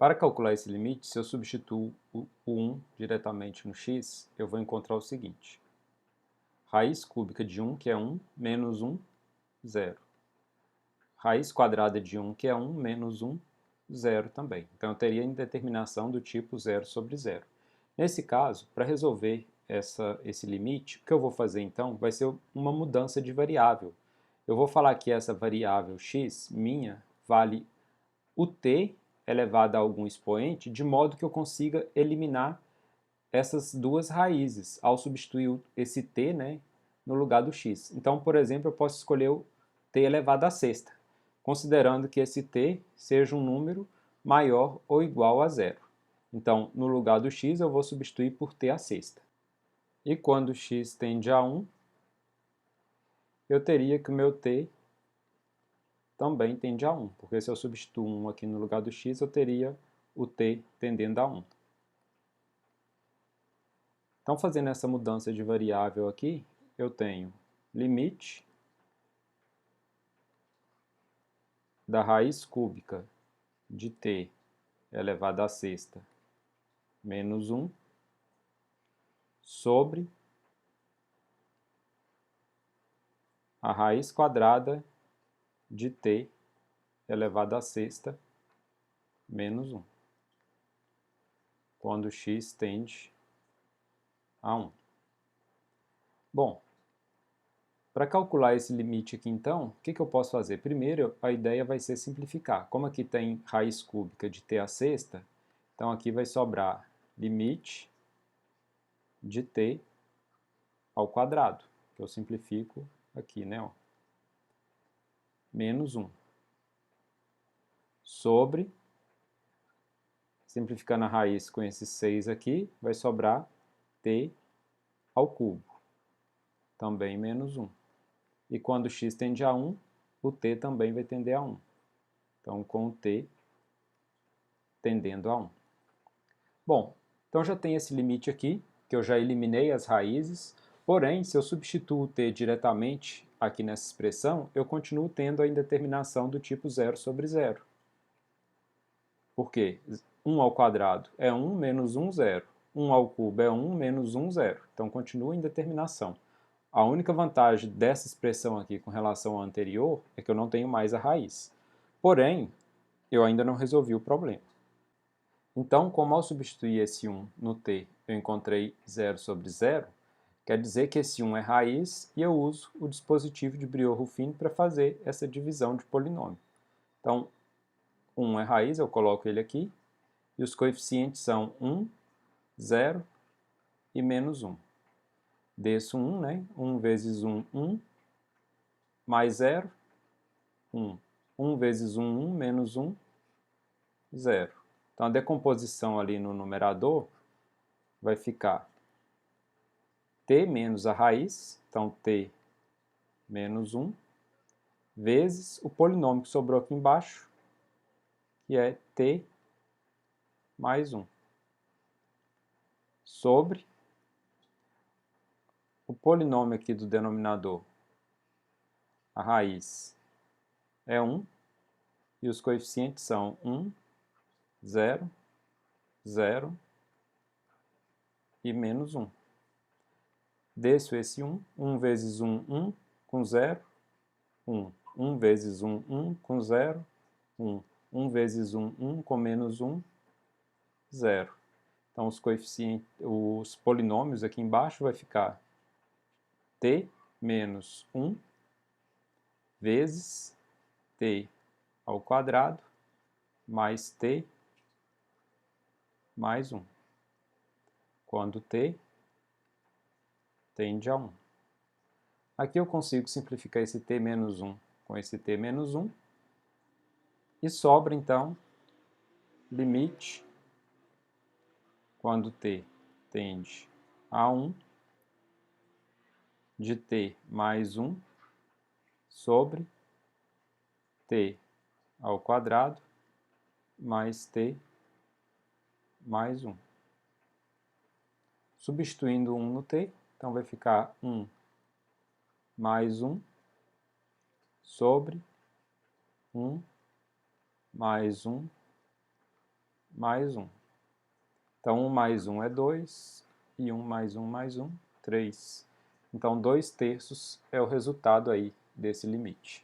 Para calcular esse limite, se eu substituo o 1 diretamente no x, eu vou encontrar o seguinte. Raiz cúbica de 1, que é 1, menos 1, 0. Raiz quadrada de 1, que é 1, menos 1, 0 também. Então, eu teria indeterminação do tipo 0 sobre 0. Nesse caso, para resolver esse limite, o que eu vou fazer então vai ser uma mudança de variável. Eu vou falar que essa variável x, minha, vale o t elevado a algum expoente, de modo que eu consiga eliminar essas duas raízes ao substituir esse t, né, no lugar do x. Então, por exemplo, eu posso escolher o t elevado à sexta, considerando que esse t seja um número maior ou igual a zero. Então, no lugar do x, eu vou substituir por t à sexta. E quando x tende a 1, eu teria que o meu t também tende a 1, porque se eu substituir 1 aqui no lugar do x, eu teria o t tendendo a 1. Então, fazendo essa mudança de variável aqui, eu tenho limite da raiz cúbica de t elevado à sexta menos 1 sobre a raiz quadrada de t elevado à sexta menos 1, quando x tende a 1. Bom, para calcular esse limite aqui, então, o que eu posso fazer? Primeiro, a ideia vai ser simplificar. Como aqui tem raiz cúbica de t à sexta, então aqui vai sobrar limite de t ao quadrado, que eu simplifico aqui, né? Ó, menos 1, sobre, simplificando a raiz com esse 6 aqui, vai sobrar t ao cubo, também menos 1. E quando x tende a 1, o t também vai tender a 1. Então, com o t tendendo a 1. Bom, então já tem esse limite aqui, que eu já eliminei as raízes, porém, se eu substituo o t diretamente aqui nessa expressão, eu continuo tendo a indeterminação do tipo 0 sobre 0. Por quê? 1 ao quadrado é 1 menos 1, 0. 1 ao cubo é 1 menos 1, 0. Então, continua a indeterminação. A única vantagem dessa expressão aqui com relação à anterior é que eu não tenho mais a raiz. Porém, eu ainda não resolvi o problema. Então, como ao substituir esse 1 no t, eu encontrei 0 sobre 0, quer dizer que esse 1 é raiz e eu uso o dispositivo de Briot-Ruffin para fazer essa divisão de polinômio. Então, 1 é raiz, eu coloco ele aqui, e os coeficientes são 1, 0 e menos 1. Desço 1, né? 1 vezes 1, 1, mais 0, 1. 1 vezes 1, 1, menos 1, 0. Então, a decomposição ali no numerador vai ficar t menos a raiz, então t menos 1, vezes o polinômio que sobrou aqui embaixo, que é t mais 1, sobre o polinômio aqui do denominador, a raiz é 1, e os coeficientes são 1, 0, 0 e menos 1. Desço esse 1, 1 vezes 1, 1, com 0, 1. 1 vezes 1, 1, com 0, 1. 1 vezes 1, 1, com menos 1, 0. Então, os coeficientes, os polinômios aqui embaixo vai ficar t menos 1 vezes t ao quadrado mais t mais 1, quando t tende a 1. Aqui eu consigo simplificar esse t menos 1 com esse t menos 1, e sobra, então, limite, quando t tende a 1, de t mais 1 sobre t ao quadrado mais t mais 1. Substituindo 1 no t, então vai ficar 1 mais 1 sobre 1 mais 1 mais 1. Então, 1 mais 1 é 2, e 1 mais 1 mais 1, 3. Então, 2/3 é o resultado aí desse limite.